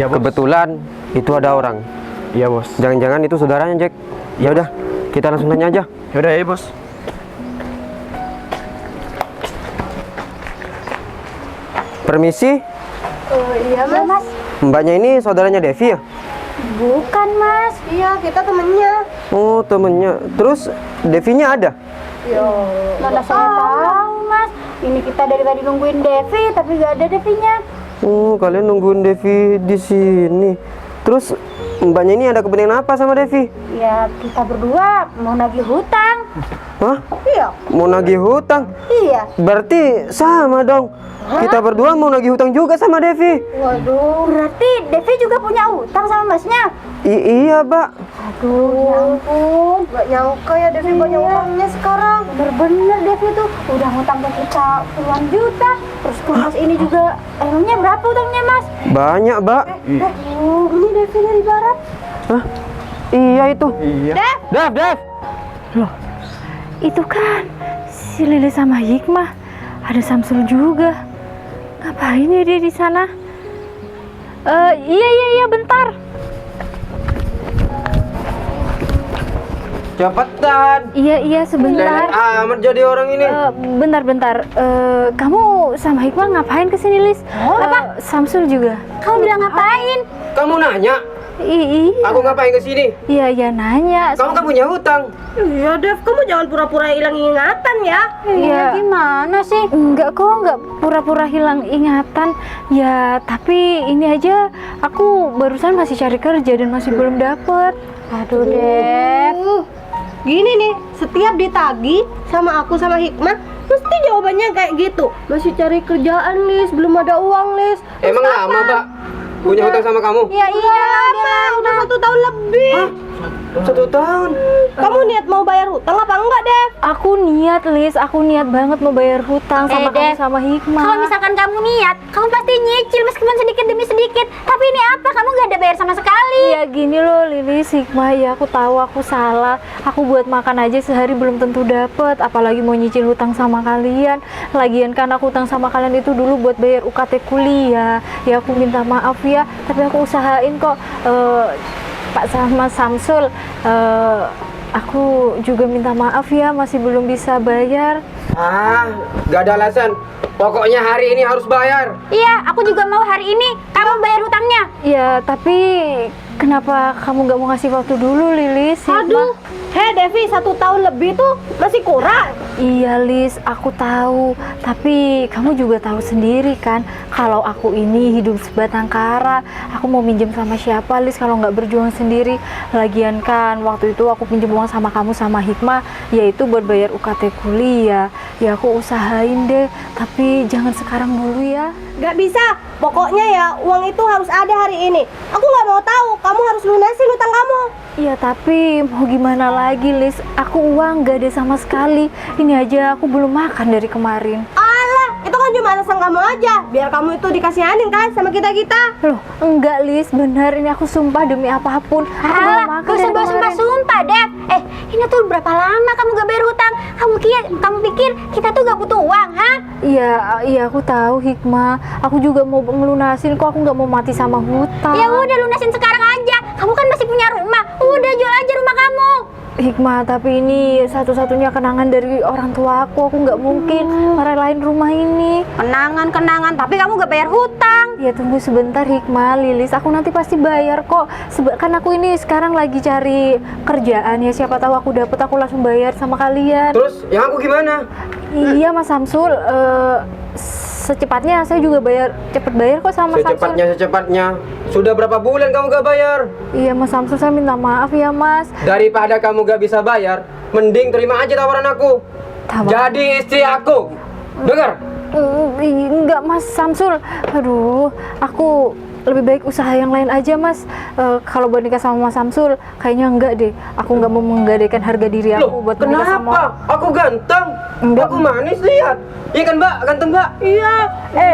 Iya, Bos. Kebetulan itu ada orang. Iya, Bos. Jangan-jangan itu saudaranya, Jack. Ya udah, kita langsung tanya aja. Yaudah ya, Bos. Permisi, Iya mas. mbaknya ini saudaranya Devi ya? Bukan mas. Iya kita temennya. Oh, temennya. Terus Devinya ada? Mana saya tahu mas. Ini kita dari tadi nungguin Devi tapi gak ada Devinya. Oh, kalian nungguin Devi di sini. Terus mbaknya ini ada kepentingan apa sama Devi? Ya kita berdua mau nagih hutang. Hah? Iya. Mau nagih hutang? Iya. Berarti sama dong. Kita berdua mau nagih hutang juga sama Devi. Waduh. Berarti Devi juga punya hutang sama masnya? Iya, Mbak. Aduh, ya ampun. Gak nyangka ya Devi banyak utangnya sekarang. Bener-bener Devi tuh udah ngutang ke kita puluhan juta. Terus ke mas ini juga, emangnya berapa utangnya mas? Banyak, Mbak. Ini Devi dari barat. Hah? Iya itu. Iya. Dev. Itu kan si Lili sama Hikmah. Ada Samsul juga. Ngapain ya dia di sana? Iya, bentar. Cepetan. Iya, sebentar. Lelet amat jadi orang ini. Bentar. Kamu sama Hikmah ngapain kesini, Lis? Apa? Samsul juga. Kamu bilang ngapain? Kamu nanya, Iya. aku ngapain ke sini? Iya, nanya. Kamu kan punya hutang. Iya, Dev, kamu jangan pura-pura hilang ingatan ya. Iya. Gimana sih? Enggak pura-pura hilang ingatan. Ya, tapi ini aja aku barusan masih cari kerja dan masih belum dapet. Aduh Dev. Gini nih, setiap ditagi sama aku sama Hikmah, mesti jawabannya kayak gitu. Masih cari kerjaan, Lis, belum ada uang, Lis. Emang lama, Pak? Punya hutang sama kamu? Ya iya Lama, udah 1 tahun lebih. 1 tahun. Kamu niat mau bayar hutang apa enggak, Dev? Aku niat, Lis. Aku niat banget mau bayar hutang sama kamu Dev, sama Hikmah. kalau misalkan kamu niat, kamu pasti nyicil meskipun sedikit demi sedikit. Tapi ini apa? Kamu gak ada bayar sama sekali. Ya gini loh, Lilis, Hikmah, ya aku tahu aku salah. Aku buat makan aja sehari belum tentu dapet, apalagi mau nyicil hutang sama kalian. Lagian kan aku hutang sama kalian itu dulu buat bayar UKT kuliah. Ya aku minta maaf ya, tapi aku usahain kok. Pak sama Samsul, aku juga minta maaf ya, masih belum bisa bayar. Gak ada alasan. Pokoknya hari ini harus bayar. Iya, aku juga mau hari ini kamu bayar hutangnya. Ya, tapi kenapa kamu nggak mau ngasih waktu dulu, Lilis? Aduh, Devi, 1 tahun lebih tuh masih kurang. Iya, Lis, aku tahu. Tapi kamu juga tahu sendiri kan, kalau aku ini hidup sebatang kara. Aku mau minjem sama siapa, Lis, kalau nggak berjuang sendiri. Lagian kan, waktu itu aku pinjam uang sama kamu sama Hikmah, yaitu buat bayar UKT kuliah. Ya aku usahain deh, tapi jangan sekarang dulu ya. Gak bisa, pokoknya ya uang itu harus ada hari ini. Aku gak mau tahu, kamu harus lunasin hutang kamu. Iya, tapi mau gimana lagi, Lis? Aku uang gak ada sama sekali. Ini aja aku belum makan dari kemarin. Alah, itu kan cuma alasan kamu aja, biar kamu itu dikasihanin kan sama kita-kita. Loh, enggak, Lis, benar, ini aku sumpah demi apapun. Aku belum makan dari kemarin. Sumpah Dev. Ini tuh berapa lama kamu gak bayar hutang? Kamu pikir kita tuh gak butuh uang, ha? Iya, aku tahu, Hikmah. Aku juga mau ngelunasin kok, aku nggak mau mati sama hutang. Ya udah lunasin sekarang aja. Kamu kan masih punya rumah. Udah jual aja rumah kamu. Hikmah, tapi ini satu-satunya kenangan dari orang tua aku. Aku nggak mungkin merelain rumah ini. Kenangan, tapi kamu gak bayar hutang. Ya tunggu sebentar, Hikmah, Lilis, aku nanti pasti bayar kok. Kan aku ini sekarang lagi cari kerjaan ya, siapa tahu aku dapet, aku langsung bayar sama kalian. Terus yang aku gimana? Iya, Mas Samsul, secepatnya saya juga cepet bayar kok sama Mas Samsul. Secepatnya. Sudah berapa bulan kamu gak bayar? Iya, Mas Samsul, saya minta maaf ya, Mas. Daripada kamu gak bisa bayar, mending terima aja tawaran aku. Jadi istri aku. Dengar? Enggak, Mas Samsul. Aduh, aku lebih baik usaha yang lain aja, Mas. Kalau buat nikah sama Mas Samsul, kayaknya enggak deh. Aku nggak mau menggadaikan harga diri aku buat menikah sama. Kenapa? Aku ganteng. Enggak. Aku manis, lihat. Iya kan, Mbak? Ganteng, Mbak? Iya,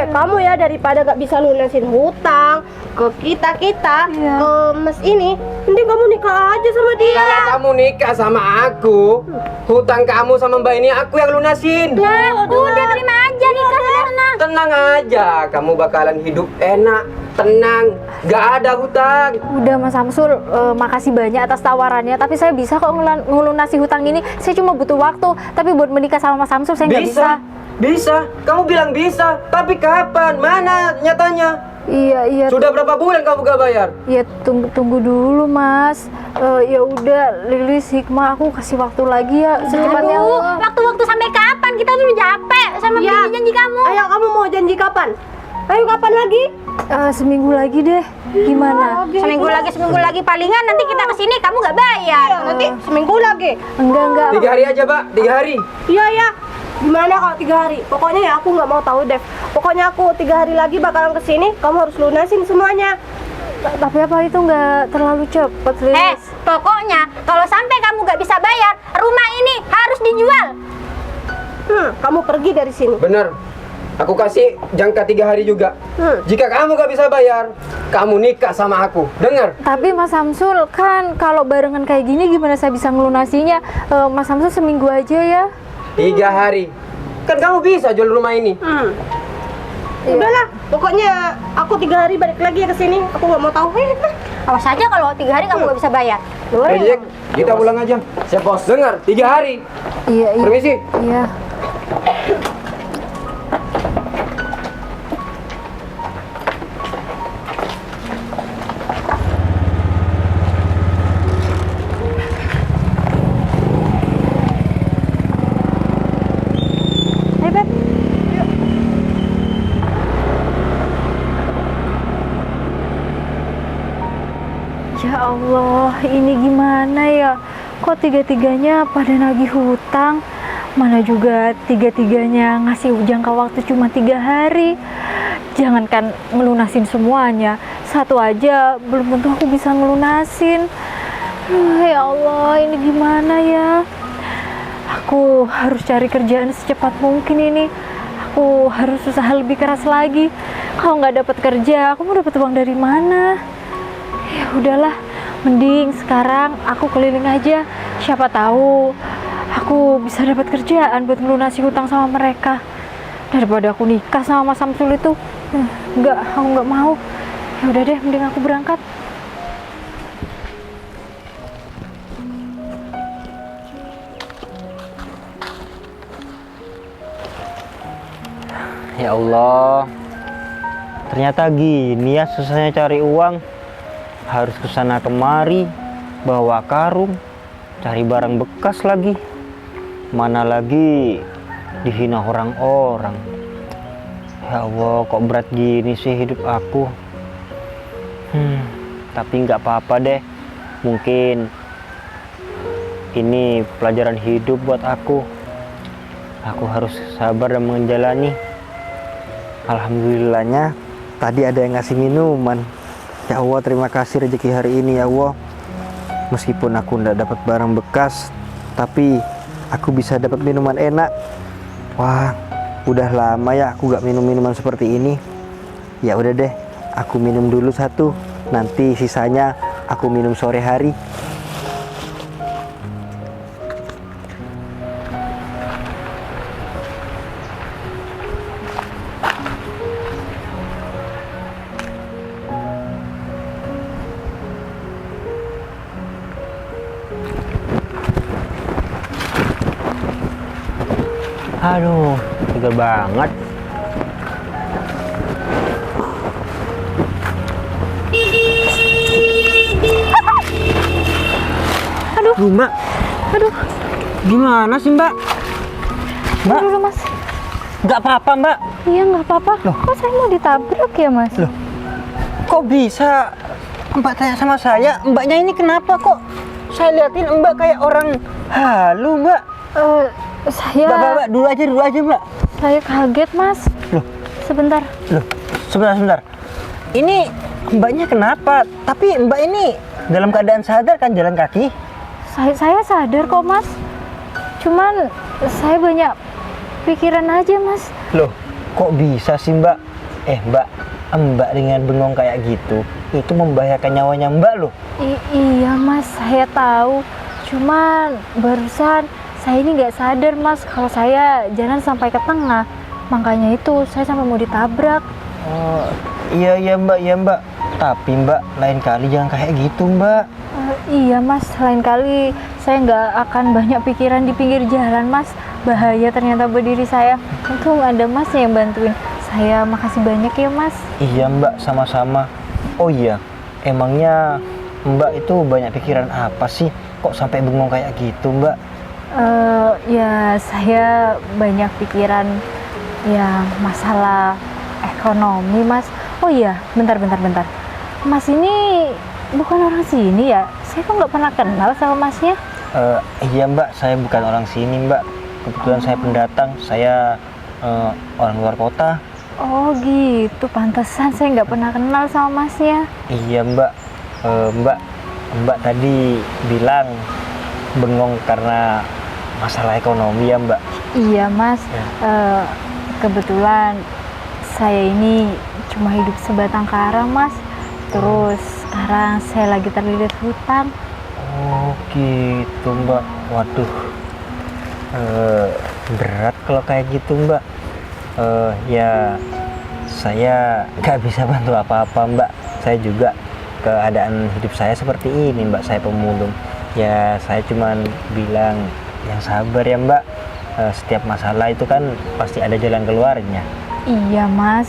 kamu ya daripada gak bisa lunasin hutang ke kita-kita, ke Mas ini, mending kamu nikah aja sama dia. Kalau kamu nikah sama aku, hutang kamu sama Mbak ini aku yang lunasin. Udah terima aja nikah sana. tenang aja, kamu bakalan hidup enak, tenang, gak ada hutang. Udah Mas Samsul, makasih banyak atas tawarannya. Tapi saya bisa kok ngelunasi hutang ini. Saya cuma butuh waktu. Tapi buat menikah sama Mas Samsul saya nggak bisa. Bisa, kamu bilang bisa. Tapi kapan? Mana nyatanya? Iya. Sudah berapa bulan kamu gak bayar? Ya tunggu dulu Mas. Ya udah, Lilis, Hikmah, aku kasih waktu lagi ya secepatnya. Waktu-waktu sampai kapan? Kita tuh udah capek sama janji kamu. Ayo, kamu mau janji kapan? Ayo, kapan lagi? Seminggu lagi deh. Gimana? Seminggu lagi palingan nanti kita kesini kamu nggak bayar. Iya, nanti seminggu lagi. Enggak. 3 hari aja, Pak. 3 hari. Iya. Gimana kalau 3 hari? Pokoknya ya aku nggak mau tahu, Dev. Pokoknya aku 3 hari lagi bakalan kesini. Kamu harus lunasin semuanya. Tapi apa itu nggak terlalu cepet, Lilis? Pokoknya kalau sampai kamu nggak bisa bayar, rumah ini harus dijual. Kamu pergi dari sini. Bener. Aku kasih jangka 3 hari juga. Jika kamu gak bisa bayar, kamu nikah sama aku. Dengar? Tapi Mas Samsul, kan kalau barengan kayak gini gimana saya bisa ngelunasinya? Mas Samsul seminggu aja ya. 3 hari. Kan kamu bisa jual rumah ini. Udahlah, pokoknya aku 3 hari balik lagi ya ke sini. Aku nggak mau tahu. Awas aja kalau 3 hari kamu nggak bisa bayar. Jack, kita pulang aja. Siap, Bos. Dengar, 3 hari. Iya. Permisi. Iya. Ya Allah, ini gimana ya? Kok tiga-tiganya pada nagih hutang? Mana juga tiga-tiganya ngasih jangka waktu cuma 3 hari. Jangankan ngelunasin semuanya, satu aja belum tentu aku bisa ngelunasin. Ya Allah, ini gimana ya? Aku harus cari kerjaan secepat mungkin ini. Aku harus usaha lebih keras lagi. Kalau nggak dapat kerja, aku mau dapat uang dari mana? Ya udahlah, mending sekarang aku keliling aja. Siapa tahu aku bisa dapat kerjaan buat melunasi hutang sama mereka. Daripada aku nikah sama Mas Samsul itu. Aku nggak mau. Ya udah deh, mending aku berangkat. Ya Allah, ternyata gini ya susahnya cari uang. Harus kesana kemari, bawa karung, cari barang bekas lagi. Mana lagi dihina orang-orang. Ya Allah, kok berat gini sih hidup aku. Tapi nggak apa-apa deh. Mungkin ini pelajaran hidup buat aku. Aku harus sabar dan menjalani. Alhamdulillahnya tadi ada yang ngasih minuman. Ya Allah, terima kasih rezeki hari ini ya Allah. Meskipun aku nggak dapat barang bekas, tapi aku bisa dapat minuman enak. Wah, udah lama ya aku nggak minum minuman seperti ini. Ya udah deh, aku minum dulu satu. Nanti sisanya aku minum sore hari. Aduh, segar banget. Aduh, Mbak. aduh, Gimana sih, Mbak? Mbak, aduh Mas. nggak apa-apa, Mbak. Iya nggak apa-apa. Loh. Kok saya mau ditabrak ya Mas? Loh, kok bisa Mbak tanya sama saya? Mbaknya ini kenapa kok? Saya liatin Mbak kayak orang halu, Mbak. Saya Mbak, dulu aja, Mbak. saya kaget Mas. Loh, Sebentar. loh, sebentar. Ini Mbaknya kenapa? Tapi Mbak ini dalam keadaan sadar kan jalan kaki? Saya sadar kok Mas. Cuman saya banyak pikiran aja Mas. Loh, kok bisa sih Mbak? Mbak, Mbak dengan bengong kayak gitu, itu membahayakan nyawanya Mbak loh. Iya Mas, saya tahu. Cuman barusan saya ini nggak sadar Mas kalau saya jalan sampai ke tengah. makanya itu saya sampai mau ditabrak. Oh, iya mbak. Tapi mbak, lain kali jangan kayak gitu mbak. Iya mas, lain kali saya nggak akan banyak pikiran di pinggir jalan mas. Bahaya ternyata buat diri saya. Untung ada mas yang bantuin. Saya makasih banyak ya mas. Iya mbak, sama-sama. Oh iya, emangnya mbak itu banyak pikiran apa sih? Kok sampai bengong kayak gitu mbak? Ya saya banyak pikiran ya masalah ekonomi mas. Oh iya, bentar. Mas ini bukan orang sini ya? Saya kok nggak pernah kenal sama masnya. Iya mbak, saya bukan orang sini mbak. Kebetulan saya pendatang, saya orang luar kota. Oh gitu, pantesan saya nggak pernah kenal sama masnya. Iya mbak. Mbak tadi bilang bengong karena masalah ekonomi ya mbak. Iya mas, kebetulan saya ini cuma hidup sebatang kara mas. Terus sekarang saya lagi terlilit hutang. Oh gitu mbak. Waduh, berat kalau kayak gitu mbak. Ya saya nggak bisa bantu apa-apa mbak. Saya juga keadaan hidup saya seperti ini mbak. Saya pemulung. Ya saya cuman bilang yang sabar ya mbak. Setiap masalah itu kan pasti ada jalan keluarnya. Iya mas,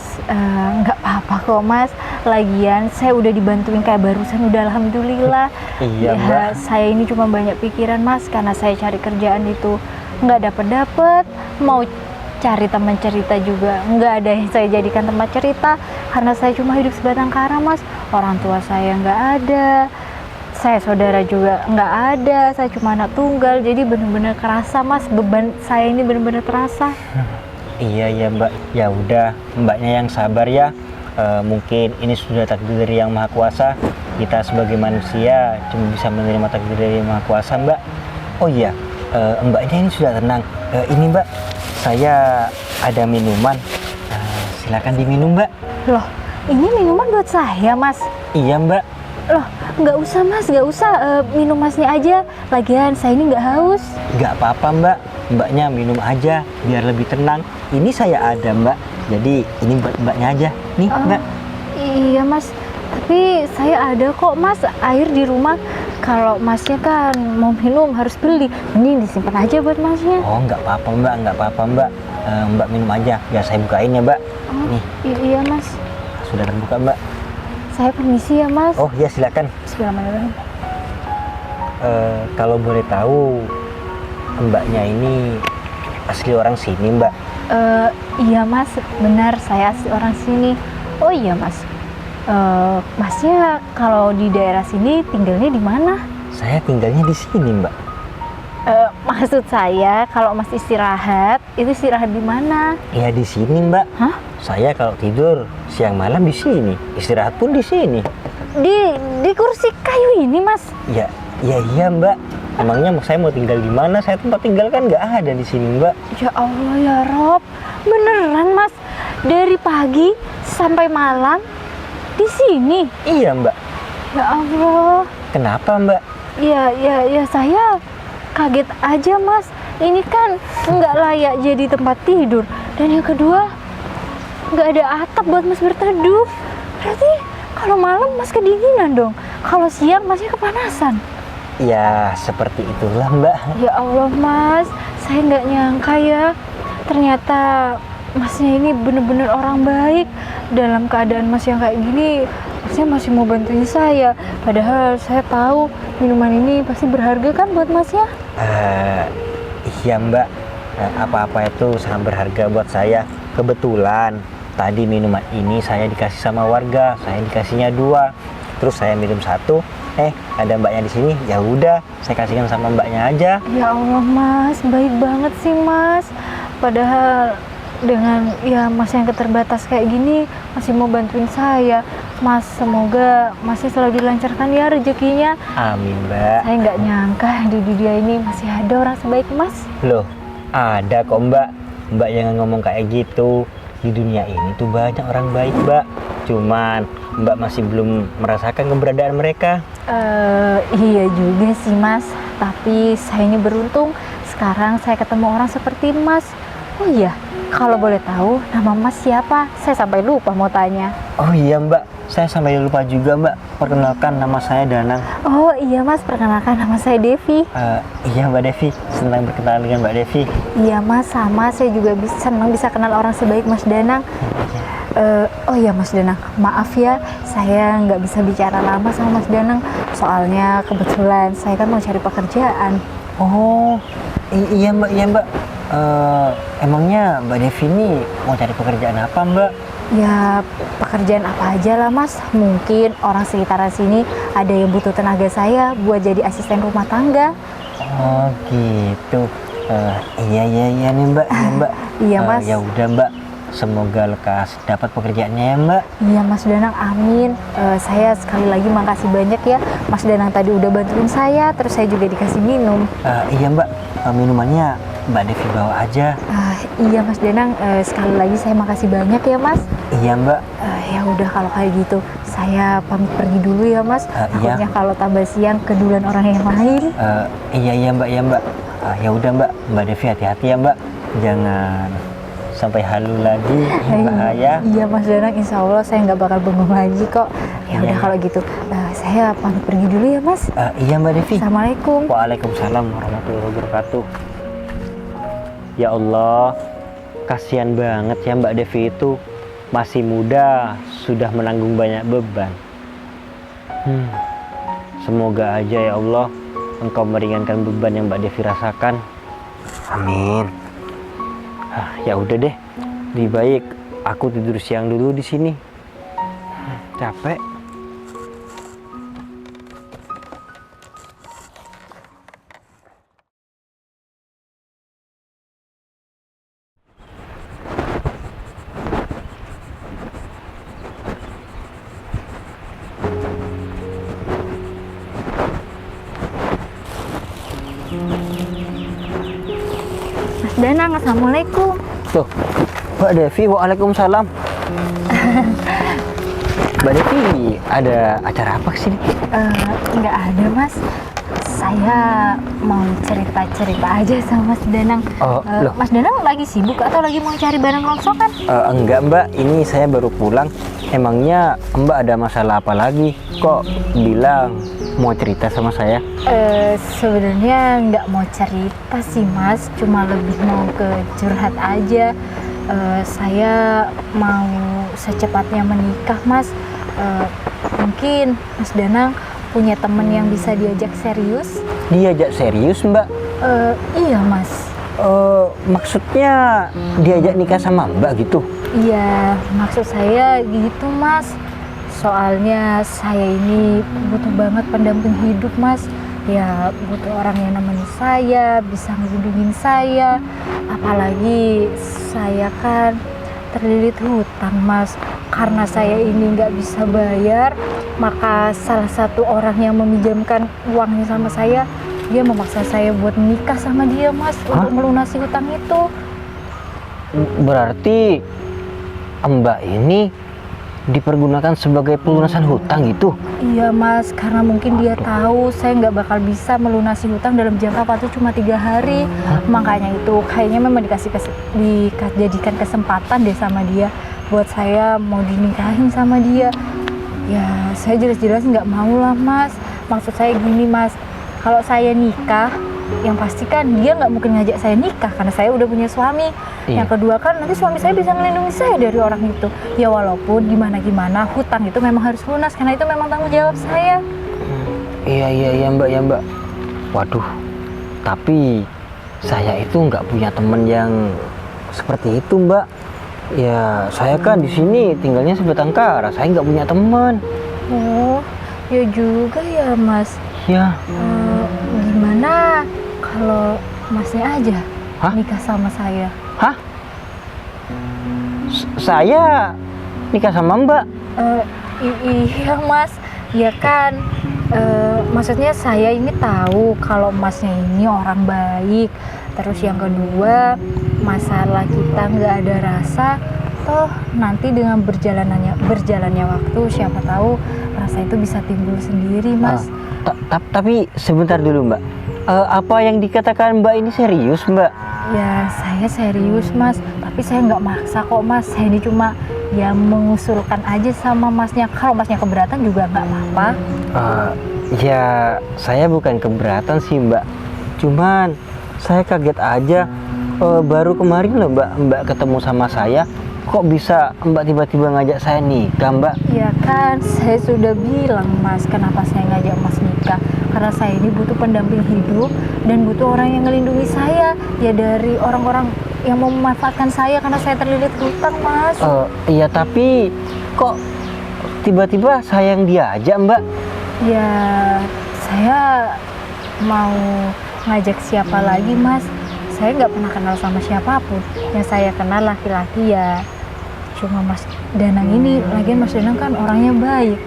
nggak apa-apa kok mas. Lagian saya udah dibantuin kayak barusan, udah alhamdulillah. Iya Ya, mbak. saya ini cuma banyak pikiran mas, karena saya cari kerjaan itu nggak dapet. Mau cari teman cerita juga nggak ada yang saya jadikan tempat cerita, karena saya cuma hidup sebatang kara mas. Orang tua saya nggak ada, saya saudara juga nggak ada, saya cuma anak tunggal. Jadi bener-bener kerasa mas, beban saya ini bener-bener terasa. Iya mbak. Ya udah, mbaknya yang sabar ya. Mungkin ini sudah takdir dari Yang Maha Kuasa. Kita sebagai manusia cuma bisa menerima takdir dari Yang Maha Kuasa mbak. Oh iya, mbaknya ini sudah tenang. Ini mbak, saya ada minuman. Silakan diminum mbak. Loh, ini minuman buat saya mas? Iya mbak. Loh, nggak usah mas, nggak usah, minum masnya aja. Lagian saya ini nggak haus. Nggak apa-apa mbak, mbaknya minum aja biar lebih tenang. Ini saya ada mbak, jadi ini buat mbaknya aja. Nih mbak. Iya mas, tapi saya ada kok mas air di rumah. Kalau masnya kan mau minum harus beli, mending disimpan aja buat masnya. Oh nggak apa-apa mbak, nggak apa-apa mbak. Mbak minum aja, biar saya bukain ya mbak. Nih, Iya mas, sudah terbuka mbak. saya permisi ya mas. Oh ya silakan. Bismillahirrahmanirrahim. Kalau boleh tahu, mbaknya ini asli orang sini mbak? Iya mas, benar saya asli orang sini. Oh iya mas, masnya kalau di daerah sini tinggalnya di mana? Saya tinggalnya di sini mbak. Maksud saya kalau mas istirahat, itu istirahat di mana? Ya di sini mbak. Hah? Saya kalau tidur siang malam di sini, istirahat pun di sini. Di kursi kayu ini mas? Ya iya mbak. Emangnya saya mau tinggal di mana? Saya tempat tinggal kan nggak ada di sini mbak. Ya Allah ya Rob, beneran mas? Dari pagi sampai malam di sini? Iya mbak. Ya Allah. Kenapa mbak? Ya saya kaget aja mas. Ini kan nggak layak jadi tempat tidur. Dan yang kedua, nggak ada atap buat mas berteduh. Berarti kalau malam mas kedinginan dong. Kalau siang masnya kepanasan. Ya seperti itulah mbak. Ya Allah mas, saya nggak nyangka ya. Ternyata masnya ini bener-bener orang baik. Dalam keadaan mas yang kayak gini, masnya masih mau bantuin saya. Padahal saya tahu minuman ini pasti berharga kan buat masnya. Iya mbak. Apa-apa itu sangat berharga buat saya. Kebetulan tadi minuman ini saya dikasih sama warga. Saya dikasihnya 2. Terus saya minum 1. Ada mbaknya di sini, ya udah saya kasihkan sama mbaknya aja. Ya Allah mas, baik banget sih mas. Padahal dengan ya mas yang keterbatas kayak gini masih mau bantuin saya. Mas, semoga masnya selalu dilancarkan ya rezekinya. Amin mbak. Saya nggak nyangka di dunia ini masih ada orang sebaik mas. Loh, ada kok mbak. Mbak yang ngomong kayak gitu. Di dunia ini tuh banyak orang baik mbak. Cuman mbak masih belum merasakan keberadaan mereka. Iya juga sih mas. Tapi saya ini beruntung sekarang saya ketemu orang seperti mas. Oh iya, kalau boleh tahu nama Mas siapa? Saya sampai lupa mau tanya. Oh iya Mbak, saya sampai lupa juga Mbak. Perkenalkan, nama saya Danang. Oh iya Mas, perkenalkan nama saya Devi. Iya Mbak Devi, senang berkenalan dengan Mbak Devi. Iya Mas, sama saya juga senang bisa kenal orang sebaik Mas Danang. Oh iya Mas Danang, maaf ya saya nggak bisa bicara lama sama Mas Danang. Soalnya kebetulan saya kan mau cari pekerjaan. Oh iya Mbak. Emangnya Mbak Devi ini mau cari pekerjaan apa Mbak? Ya pekerjaan apa aja lah Mas. Mungkin orang sekitaran sini ada yang butuh tenaga saya buat jadi asisten rumah tangga. Oh gitu. Iya nih Mbak, iya Mbak. Iya Mas. Ya udah Mbak, semoga lekas dapat pekerjaannya ya Mbak. Iya Mas Danang, amin. Saya sekali lagi makasih banyak ya Mas Danang tadi udah bantuin saya, terus saya juga dikasih minum. Iya Mbak, minumannya Mbak Devi bawa aja. Iya Mas Danang, sekali lagi saya makasih banyak ya Mas. Iya Mbak. Ya udah kalau kayak gitu saya pamit pergi dulu ya Mas. Takutnya kalau tambah siang kedulan orang yang lain. Iya Mbak, ya Mbak. Ya udah Mbak Devi hati-hati ya Mbak. Jangan sampai halu lagi, bahaya. Iya Mas Danang, insya Allah saya nggak bakal bengong lagi kok. Ya udah kalau gitu saya pamit pergi dulu ya Mas. Iya Mbak Devi. Assalamualaikum. Waalaikumsalam warahmatullahi wabarakatuh. Ya Allah, kasihan banget ya Mbak Devi itu, masih muda sudah menanggung banyak beban. Semoga aja ya Allah Engkau meringankan beban yang Mbak Devi rasakan. Amin. Ya udah deh, lebih baik aku tidur siang dulu di sini. Capek. Mas Danang, assalamualaikum. Tuh, Mbak Devi, waalaikumsalam. Mbak Devi, ada acara apa sih? Nggak ada Mas. Saya mau cerita-cerita aja sama Mas Danang. Loh. Mas Danang lagi sibuk atau lagi mau cari barang rongsokan? Enggak Mbak, ini saya baru pulang. Emangnya Mbak ada masalah apa lagi? Kok bilang mau cerita sama saya? Sebenarnya nggak mau cerita sih Mas, cuma lebih mau ke curhat aja. Saya mau secepatnya menikah Mas. Mungkin Mas Danang punya temen yang bisa diajak serius? Diajak serius Mbak? Iya Mas. Maksudnya diajak nikah sama Mbak gitu? Iya, maksud saya gitu Mas. Soalnya saya ini butuh banget pendamping hidup Mas. Ya butuh orang yang nemenin saya, bisa ngelindungin saya. Apalagi saya kan terlilit hutang Mas. Karena saya ini nggak bisa bayar, maka salah satu orang yang meminjamkan uangnya sama saya, dia memaksa saya buat menikah sama dia Mas. Untuk melunasi hutang itu. Berarti Mbak ini dipergunakan sebagai pelunasan hutang gitu? Iya Mas, karena mungkin dia tahu saya nggak bakal bisa melunasi hutang dalam jangka waktu cuma 3 hari. Makanya itu kayaknya memang dijadikan kesempatan deh sama dia buat saya mau dinikahin sama dia. Ya saya jelas-jelas nggak mau lah Mas. Maksud saya gini Mas, kalau saya nikah, yang pasti kan dia nggak mungkin ngajak saya nikah karena saya udah punya suami. Iya. Yang kedua kan nanti suami saya bisa melindungi saya dari orang itu. Ya walaupun gimana hutang itu memang harus lunas karena itu memang tanggung jawab saya. Iya Mbak. Waduh, tapi saya itu nggak punya temen yang seperti itu Mbak. Ya saya kan di sini tinggalnya sebatang kara, saya nggak punya teman. Oh, ya juga ya Mas. Ya. Gimana kalau Masnya aja nikah sama saya? Hah? Saya nikah sama Mbak? Iya Mas, ya kan. Maksudnya saya ini tahu kalau Masnya ini orang baik. Terus yang kedua, masalah kita nggak ada rasa. Toh nanti dengan berjalannya waktu, siapa tahu rasa itu bisa timbul sendiri Mas. Tapi sebentar dulu Mbak. Apa yang dikatakan Mbak ini serius Mbak? Ya saya serius Mas, Tapi saya nggak maksa kok Mas. Saya ini cuma ya mengusulkan aja sama Masnya. Kalau Masnya keberatan juga nggak apa-apa. Ya saya bukan keberatan sih Mbak. Cuman saya kaget aja. Baru kemarin loh Mbak ketemu sama saya. Kok bisa Mbak tiba-tiba ngajak saya nikah Mbak? Ya kan, saya sudah bilang Mas, kenapa saya ngajak Mas nikah. Karena saya ini butuh pendamping hidup dan butuh orang yang melindungi saya. Ya dari orang-orang yang mau memanfaatkan saya karena saya terlilit hutang Mas. Iya tapi kok tiba-tiba saya yang diajak Mbak? Ya saya mau ngajak siapa lagi Mas. Saya nggak pernah kenal sama siapapun. Yang saya kenal laki-laki ya cuma Mas Danang ini. Lagian Mas Danang kan orangnya baik.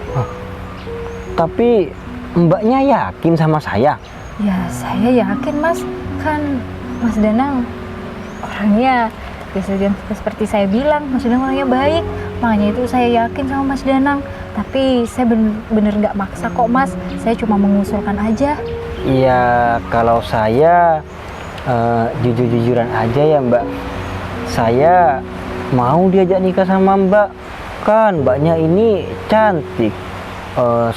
Tapi Mbaknya yakin sama saya? Ya saya yakin Mas. Kan Mas Danang orangnya ya seperti saya bilang, Mas Danang orangnya baik. Makanya itu saya yakin sama Mas Danang. Tapi saya bener nggak maksa kok Mas. Saya cuma mengusulkan aja. Iya kalau saya jujur-jujuran aja ya Mbak. Saya mau diajak nikah sama Mbak. Kan Mbaknya ini cantik.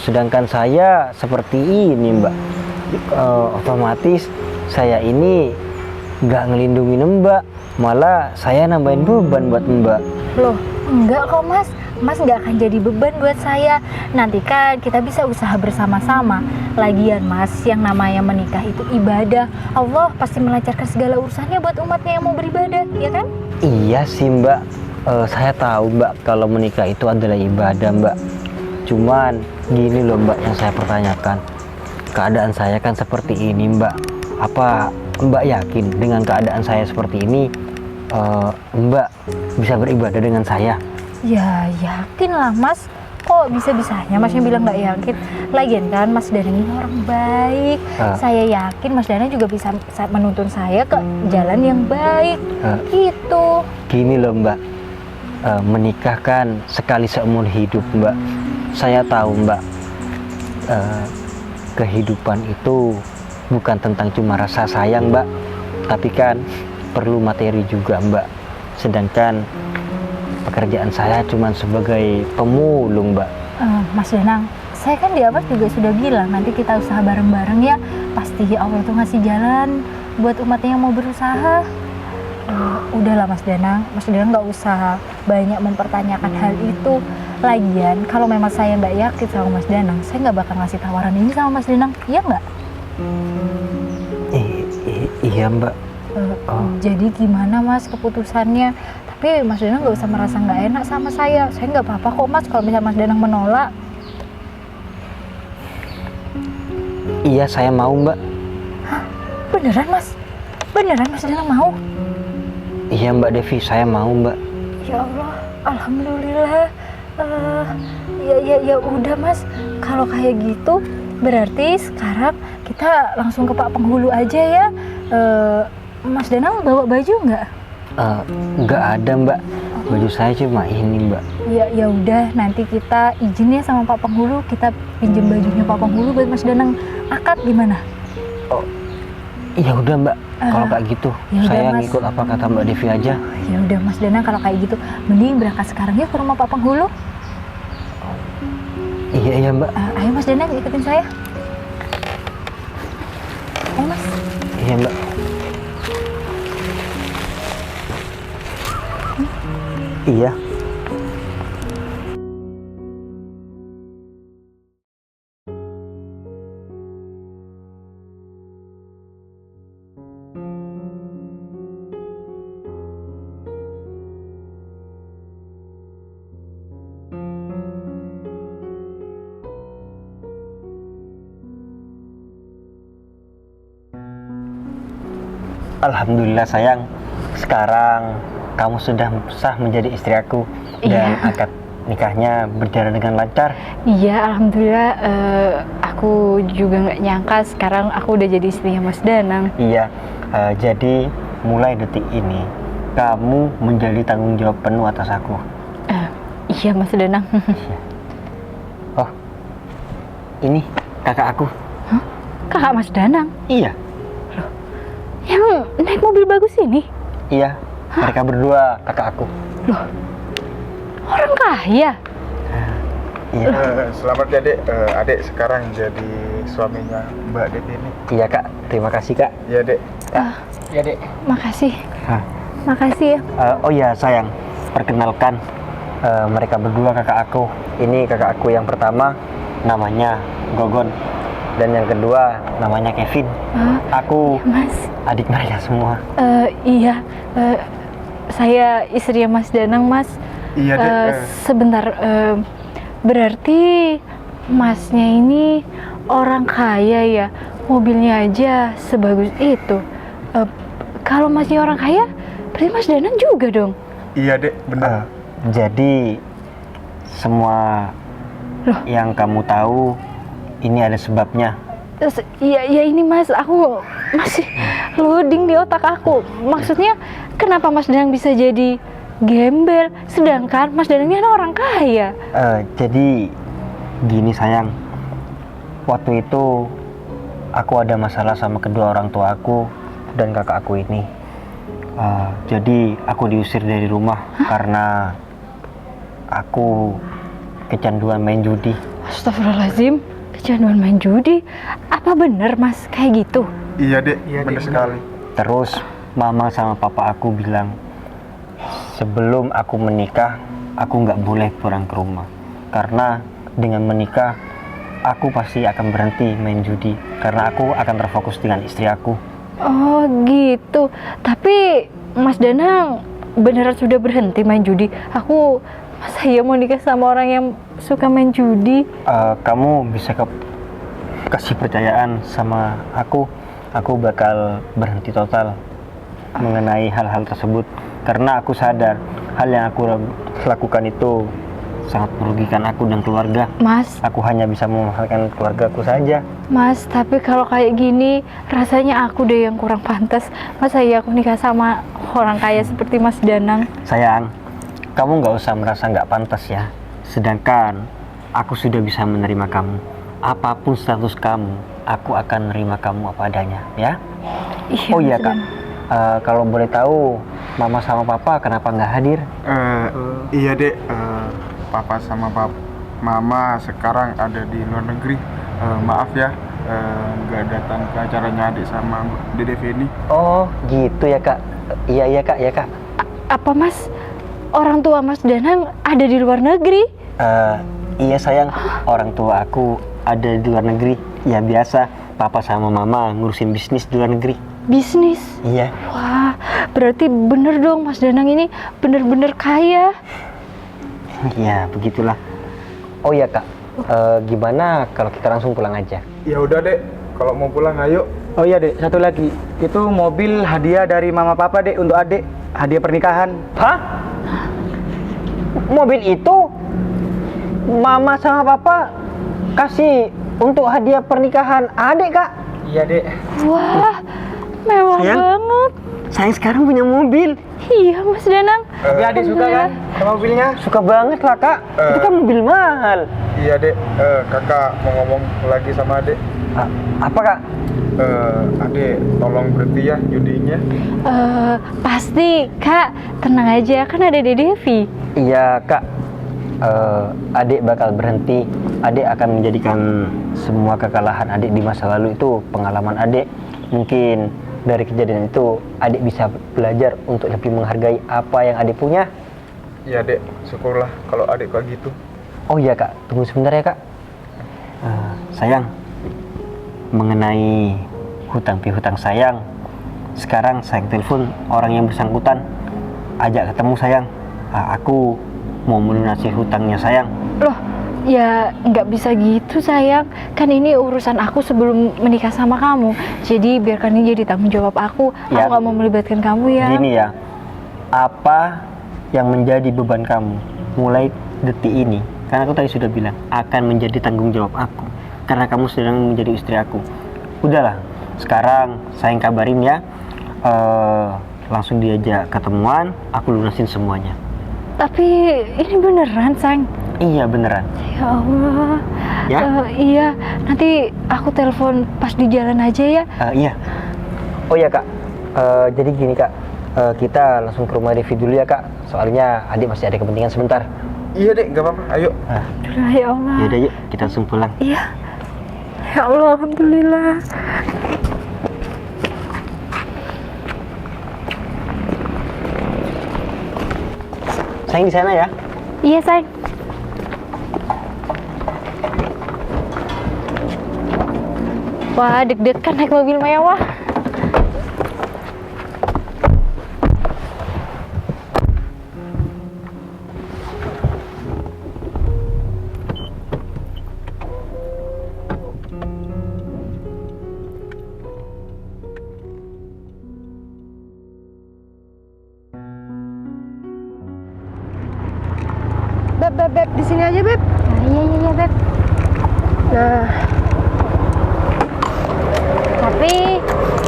Sedangkan saya seperti ini Mbak. Otomatis saya ini nggak ngelindungin Mbak. Malah saya nambahin beban buat Mbak. Loh, enggak kok Mas. Mas nggak akan jadi beban buat saya. Nanti kan kita bisa usaha bersama-sama. Lagian Mas, yang namanya menikah itu ibadah. Allah pasti melancarkan segala urusannya buat umatnya yang mau beribadah, ya kan? Iya sih Mbak. Saya tahu Mbak kalau menikah itu adalah ibadah Mbak. Cuman gini loh Mbak yang saya pertanyakan. Keadaan saya kan seperti ini Mbak. Apa Mbak yakin dengan keadaan saya seperti ini Mbak bisa beribadah dengan saya? Ya yakin lah Mas. Kok bisa-bisanya Masnya bilang nggak yakin? Lagian kan Mas Danang ini orang baik. Saya yakin Mas Danang juga bisa menuntun saya ke jalan yang baik. Gitu. Gini loh Mbak, menikah kan sekali seumur hidup Mbak. Saya tahu Mbak, kehidupan itu bukan tentang cuma rasa sayang Mbak, tapi kan perlu materi juga Mbak. Sedangkan pekerjaan saya cuma sebagai pemulung Mbak. Mas Danang, saya kan di awal juga sudah bilang nanti kita usaha bareng-bareng ya. Pasti Allah tuh ngasih jalan buat umatnya yang mau berusaha. Udahlah Mas Danang nggak usah banyak mempertanyakan hal itu. Lagian kalau memang saya nggak yakin sama Mas Danang, saya nggak bakal ngasih tawaran ini sama Mas Danang, iya nggak? Iya Mbak. Jadi gimana Mas keputusannya? Tapi Mas Danang nggak usah merasa nggak enak sama saya. Saya nggak apa-apa kok Mas kalau misalnya Mas Danang menolak. Iya saya mau Mbak. Hah? Beneran Mas? Beneran Mas Danang mau? Iya Mbak Devi, saya mau Mbak. Ya Allah, alhamdulillah. Ya udah Mas. Kalau kayak gitu berarti sekarang kita langsung ke Pak Penghulu aja ya. Mas Danang bawa baju nggak? Nggak ada Mbak. Baju saya cuma ini Mbak. Ya udah, nanti kita izin ya sama Pak Penghulu, kita pinjam bajunya Pak Penghulu buat Mas Danang akad, gimana? Oh, ya udah Mbak. Kalau kayak gitu, yaudah, saya Mas. ngikut apa kata Mbak Devi aja. Ya udah Mas Danang, kalau kayak gitu mending berangkat sekarang ya ke rumah Pak Penghulu. Iya Mbak. Ayo Mas Danang ikutin saya. Ayo Mas. Iya Mbak. Iya. Alhamdulillah sayang, sekarang kamu sudah sah menjadi istri aku dan akad nikahnya berjalan dengan lancar. Iya, alhamdulillah. Aku juga nggak nyangka sekarang aku udah jadi istrinya Mas Danang. Iya, jadi mulai detik ini kamu menjadi tanggung jawab penuh atas aku. Iya Mas Danang. Oh, ini kakak aku. Hah? Kakak Mas Danang? Iya. Yang naik mobil bagus ini? Iya, Mereka berdua kakak aku. Orang kaya? Iya. Selamat ya dek, adek sekarang jadi suaminya Mbak Devi ini. Iya kak, terima kasih kak. Iya dek. Ya, Dek. Makasih. Hah. Makasih ya. Oh iya sayang, perkenalkan mereka berdua kakak aku. Ini kakak aku yang pertama namanya Gogon dan yang kedua namanya Kevin. Aku Mas. adik mereka semua. Iya. Saya istrinya Mas Danang, Mas. Iya dek. Sebentar. Berarti Masnya ini orang kaya ya? Mobilnya aja sebagus itu. Kalau Masnya orang kaya, berarti Mas Danang juga dong? Iya dek, benar. Jadi semua yang kamu tahu ini ada sebabnya. Iya ini Mas, aku masih loading di otak aku. Maksudnya kenapa Mas Danang bisa jadi gembel, sedangkan Mas Danang ini orang kaya? Jadi gini sayang, waktu itu aku ada masalah sama kedua orang tua aku dan kakak aku ini. Jadi aku diusir dari rumah karena aku kecanduan main judi. Astagfirullahaladzim, kecanduan main judi? Apa bener Mas kayak gitu? Iya dek, benar sekali. Terus mama sama papa aku bilang sebelum aku menikah aku nggak boleh pulang ke rumah karena dengan menikah aku pasti akan berhenti main judi karena aku akan terfokus dengan istri aku. Oh gitu. Tapi Mas Danang beneran sudah berhenti main judi? Masa iya mau nikah sama orang yang suka main judi? Kamu bisa kasih percayaan sama aku bakal berhenti total mengenai hal-hal tersebut karena aku sadar hal yang aku lakukan itu sangat merugikan aku dan keluarga. Mas, aku hanya bisa memanfaatkan keluargaku saja. Mas, tapi kalau kayak gini rasanya aku deh yang kurang pantas. Masa iya aku nikah sama orang kaya seperti Mas Danang? Sayang, kamu nggak usah merasa nggak pantas ya. Sedangkan aku sudah bisa menerima kamu. Apapun status kamu, aku akan menerima kamu apa adanya, ya. Iya, Oh iya Mas kak, kalau boleh tahu, mama sama papa kenapa nggak hadir? Iya dek, papa sama mama sekarang ada di luar negeri. Maaf ya, nggak datang ke acaranya adik sama Dede Devi ini. Oh gitu ya kak. Iya kak, ya kak. Apa Mas, orang tua Mas Danang ada di luar negeri? Iya sayang, orang tua aku ada di luar negeri. Ya biasa, papa sama mama ngurusin bisnis di luar negeri. Bisnis? Iya. Wah, berarti bener dong Mas Danang ini bener-bener kaya. Ya begitulah. Oh iya kak, gimana kalau kita langsung pulang aja? Ya udah dek, kalau mau pulang ayo. Oh iya, Dek, satu lagi. Itu mobil hadiah dari mama papa, Dek, untuk adik. Hadiah pernikahan. Hah? Mobil itu mama sama papa kasih untuk hadiah pernikahan adik kak? Iya, Dek. Wah, mewah Sayang? banget. Saya sekarang punya mobil. Iya Mas Danang. Tapi adik suka kan sama mobilnya? Suka banget lah kak. Itu kan mobil mahal. Iya dek, kakak mau ngomong lagi sama adek. Apa kak? Adek tolong berhenti ya judinya. Pasti Kak, tenang aja, kan ada Dede Devi. Iya kak. Adik bakal berhenti. Adik akan menjadikan semua kekalahan adik di masa lalu itu pengalaman adik. Mungkin dari kejadian itu adik bisa belajar untuk lebih menghargai apa yang adik punya. Iya dek, syukurlah kalau adik kayak gitu. Oh iya kak, tunggu sebentar ya kak. Sayang, mengenai hutang piutang sayang, sekarang sayang telepon orang yang bersangkutan, ajak ketemu sayang. Aku mau melunasi hutangnya sayang. Loh, ya nggak bisa gitu sayang. Kan ini urusan aku sebelum menikah sama kamu. Jadi biarkan ini jadi tanggung jawab aku. Ya. Aku nggak mau melibatkan kamu ya. Gini ya, apa yang menjadi beban kamu mulai detik ini? Karena aku tadi sudah bilang akan menjadi tanggung jawab aku. Karena kamu sedang menjadi istri aku. Udahlah, sekarang sayang kabarin ya. Langsung diajak ketemuan, aku lunasin semuanya. Tapi ini beneran sayang. Iya beneran. Ya Allah. Ya? Iya, nanti aku telepon pas di jalan aja ya. Iya. Oh iya kak. Jadi gini kak, kita langsung ke rumah Devi dulu ya kak. Soalnya adik masih ada kepentingan sebentar. Iya dek, nggak apa-apa. Ayo. Alhamdulillah ya Allah. Yaudah yuk, kita langsung pulang. Iya. Ya Allah, alhamdulillah. Sayang di sana ya. Iya, sayang. Wah, deg-degan naik mobil mewah. Beb, di sini aja, Beb. Iya, Beb. Nah, Tapi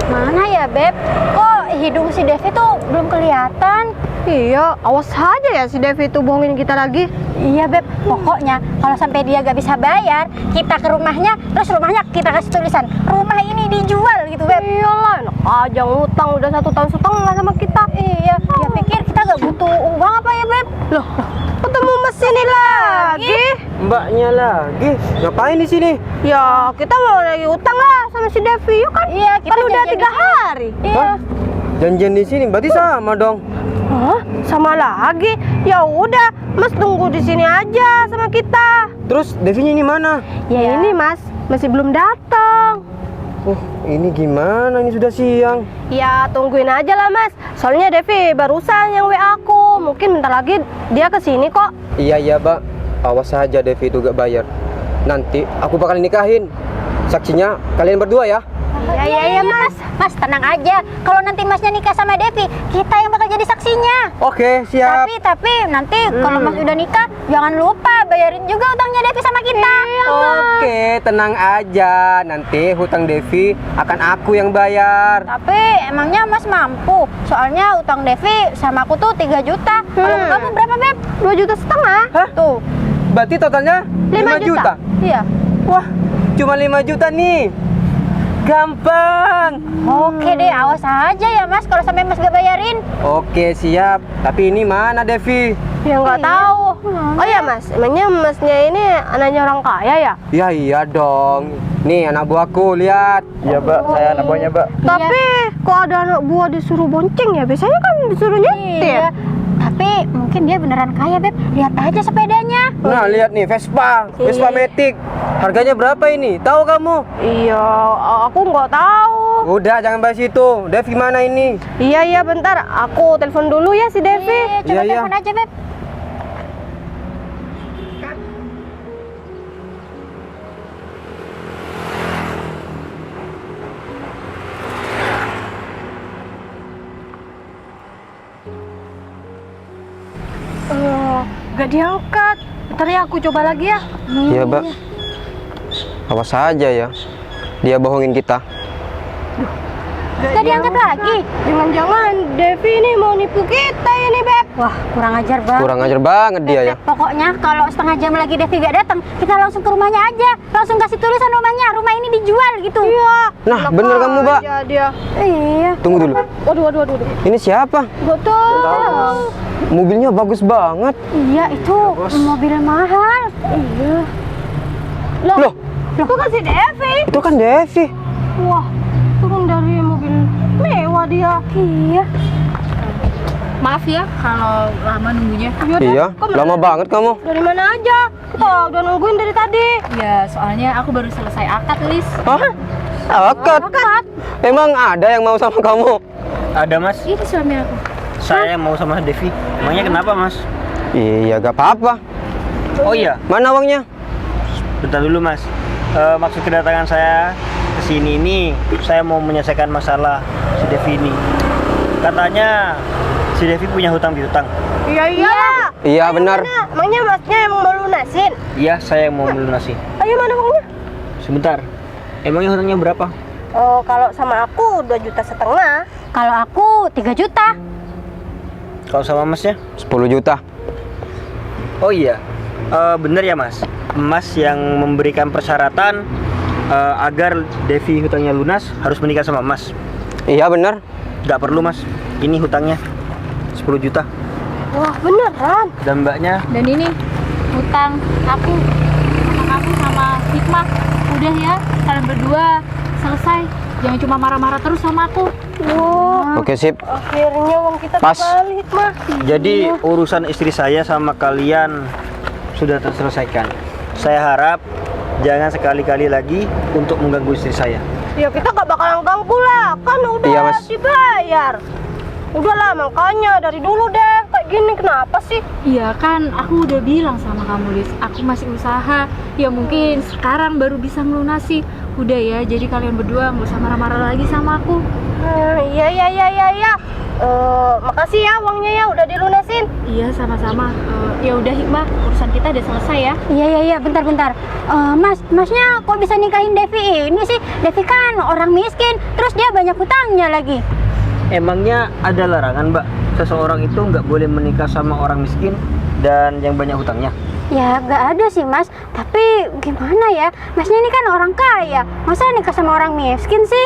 mana ya, Beb? Kok hidung si Devi tuh belum kelihatan? iya, awas aja ya si Devi itu bohongin kita lagi. Iya, Beb. Pokoknya kalau sampai dia gak bisa bayar, kita ke rumahnya, terus rumahnya kita kasih tulisan, rumah ini dijual gitu, Beb. Iyalah, enak aja ngutang udah 1 tahun setengah sama kita. Iya, dia pikir kita gak butuh uang apa ya, Beb? Loh, ketemu mesin ini lagi. Mbaknya lagi. Ngapain di sini? Ya, kita mau lagi utang lah sama si Devi, yuk kan? Iya, kita Kan udah janjian 3 di sini. hari. Iya. Janjian di sini berarti sama dong. Hah? Sama lagi? Ya udah, Mas tunggu di sini aja sama kita. Terus Devinya ini mana? Ya ini Mas, masih belum datang. Ini gimana? Ini sudah siang. Ya tungguin aja lah Mas. Soalnya Devi barusan yang WA aku. Mungkin bentar lagi dia kesini kok. Iya, Mbak. Awas saja Devi itu gak bayar. Nanti aku bakal nikahin. Saksinya kalian berdua ya. Iya, Mas. Mas, tenang aja. Kalau nanti Masnya nikah sama Devi, kita yang bakal jadi saksinya. Oke, siap. Tapi nanti kalau Mas udah nikah, jangan lupa bayarin juga utangnya Devi sama kita. Oke, tenang aja. Nanti hutang Devi akan aku yang bayar. Tapi emangnya Mas mampu? Soalnya utang Devi sama aku tuh 3 juta. Kalau kamu berapa, Beb? 2,5 juta. Hah? Tuh, Berarti totalnya 5 5 juta. iya. Wah, cuma 5 juta nih. Gampang. Oke deh, awas aja ya Mas kalau sampai Mas gak bayarin. Oke, siap. Tapi ini mana Devi? Ya nggak tahu. Oh ya Mas, emangnya Masnya ini anaknya orang kaya ya? Ya iya dong. Nih anak buahku, lihat. Iya mbak, saya anak buahnya mbak. Tapi kok ada anak buah disuruh bonceng ya? Biasanya kan disuruh nyetir. Iya. Tapi mungkin dia beneran kaya, Beb. Lihat aja sepedanya. Nah, lihat nih Vespa Matic. Harganya berapa ini? Tahu kamu? Iya, aku nggak tahu. Udah, jangan bahas itu. Devi mana ini? Iya, bentar. Aku telepon dulu ya si Devi. Iya, coba Iya. telepon aja, Beb. Gak diangkat. Bentar ya, aku coba lagi ya. Iya, Mbak. Awas saja ya. Dia bohongin kita. Gak diangkat lagi. Jangan-jangan Devi ini mau nipu kita ini, Beb. Wah, kurang ajar banget. Kurang ajar banget dia ya. Pokoknya kalau setengah jam lagi Devi gak datang, kita langsung ke rumahnya aja. Langsung kasih tulisan rumahnya. Rumah ini dijual gitu. Iya. Nah, bener kamu, Mbak. Dia. Iya. Tunggu dulu. Waduh. Ini siapa? Gak tahu. Mobilnya bagus banget. Iya, itu mobil mahal. Iya. Loh, Itu kan si Devi. itu kan Devi. Wah, turun dari mobil mewah dia. Iya. Maaf ya kalau lama nunggunya. Iya, lama banget kamu. Dari mana aja? Kita udah nungguin dari tadi. Ya, soalnya aku baru selesai akad, Lis. Hah? Akad? Emang ada yang mau sama kamu? Ada mas, Ini suami aku. saya mau sama Devi. Emangnya kenapa mas? Iya, gak apa-apa. Oh iya, Mana uangnya? bentar dulu mas. Maksud kedatangan saya ke sini ini, saya mau menyelesaikan masalah si Devi ini. Katanya si Devi punya hutang piutang. Iya. Iya, benar. Emangnya Masnya yang mau lunasin? Iya, saya yang mau melunasi. Ayo mana uangnya? Sebentar, emangnya hutangnya berapa? Oh, kalau sama aku 2,5 juta. Kalau aku 3 juta. Kalau sama masnya? 10 juta. Oh iya, bener ya mas. Mas yang memberikan persyaratan agar Devi hutangnya lunas harus menikah sama mas. Iya, benar. Nggak perlu mas, ini hutangnya 10 juta. Wah beneran? Dan mbaknya Dan ini hutang aku sama kamu sama Hikmah. Udah ya, kalian berdua selesai. Jangan cuma marah-marah terus sama aku. Wah, Oke sip. akhirnya uang kita Pas. balik mah. Jadi urusan istri saya sama kalian sudah terselesaikan. Saya harap jangan sekali-kali lagi untuk mengganggu istri saya. Ya kita gak bakalan ganggu lah, kan udah Iya, Mas. dibayar. Udahlah makanya dari dulu deh kayak gini, kenapa sih? Iya kan, aku udah bilang sama kamu, Lis. Aku masih usaha. Ya mungkin sekarang baru bisa ngelunasi. Udah ya, jadi kalian berdua nggak usah marah-marah lagi sama aku. Iya. Makasih ya uangnya ya udah dilunasin. Iya, sama-sama. Ya udah Hikmah, urusan kita udah selesai ya. Iya, bentar. Masnya kok bisa nikahin Devi ini sih? Devi kan orang miskin, terus dia banyak hutangnya lagi. Emangnya ada larangan mbak? Seseorang itu nggak boleh menikah sama orang miskin dan yang banyak hutangnya? Ya gak ada sih mas, tapi gimana ya? Masnya ini kan orang kaya, masa nikah sama orang miskin sih?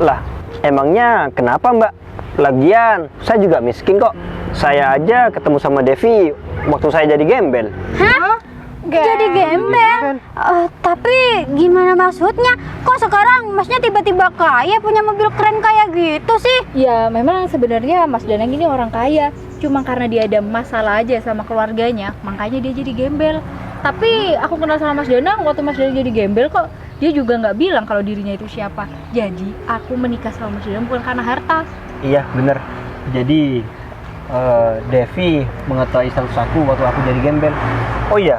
Lah, emangnya kenapa mbak? Lagian, saya juga miskin kok. Saya aja ketemu sama Devi waktu saya jadi gembel. Hah? Jadi gembel? Tapi gimana maksudnya? Kok sekarang masnya tiba-tiba kaya, punya mobil keren kayak gitu sih? Ya memang sebenarnya Mas Danang ini orang kaya. Cuma karena dia ada masalah aja sama keluarganya, makanya dia jadi gembel. Tapi aku kenal sama Mas Danang waktu Mas Danang jadi gembel kok. Dia juga nggak bilang kalau dirinya itu siapa. Jadi aku menikah sama Mas Danang bukan karena harta. Iya bener. Jadi Devi mengetahui status aku waktu aku jadi gembel. Oh iya,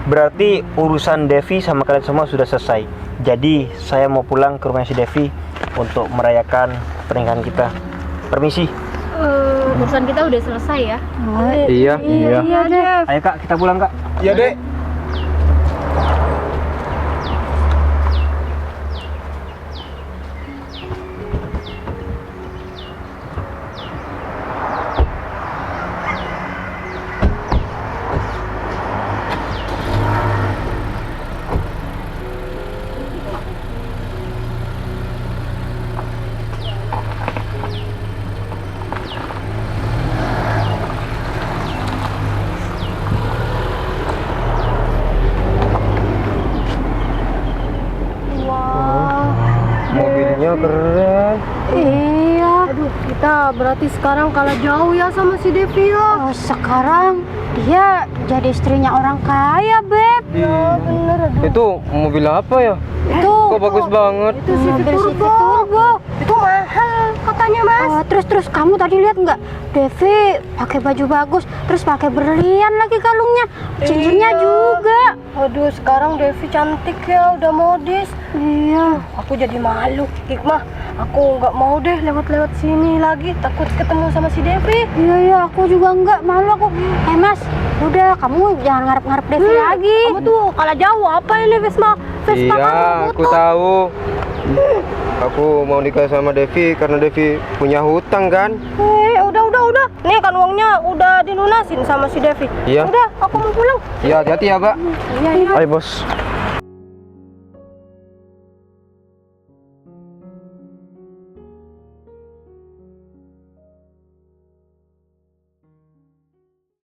berarti urusan Devi sama kalian semua sudah selesai. Jadi saya mau pulang ke rumah si Devi untuk merayakan pernikahan kita. Permisi. Urusan kita udah selesai ya. Iya. Iya deh. Ayo kak, kita pulang kak. Iya dek. Mobilnya keren. Iya. Aduh, kita berarti sekarang kalah jauh ya sama si Devi ya. Sekarang dia jadi istrinya orang kaya, Beb. Ya bener, aduh. Itu mobil apa ya? Itu Kok bagus banget. Itu si mobil City Turbo. Turbo. Itu mahal katanya mas. Terus kamu tadi lihat nggak? Devi pakai baju bagus, terus pakai berlian lagi kalungnya, cincinnya Iya. juga. Aduh, sekarang Devi cantik ya, udah modis. Iya. Aku jadi malu, Hikmah. Aku nggak mau deh lewat-lewat sini lagi, takut ketemu sama si Devi. Iya, aku juga nggak, malu aku. Mas, udah kamu jangan ngarep-ngarep Devi lagi. Kamu tuh kalah jauh apa ini Vespa? Vespa kamu Iya, aku butuh. tahu. Aku mau nikah sama Devi karena Devi punya hutang kan? Udah. Nih kan uangnya udah dilunasin sama si Devi. Iya. Udah, aku mau pulang. Iya, hati-hati ya, Pak. Iya. Ayo, Bos.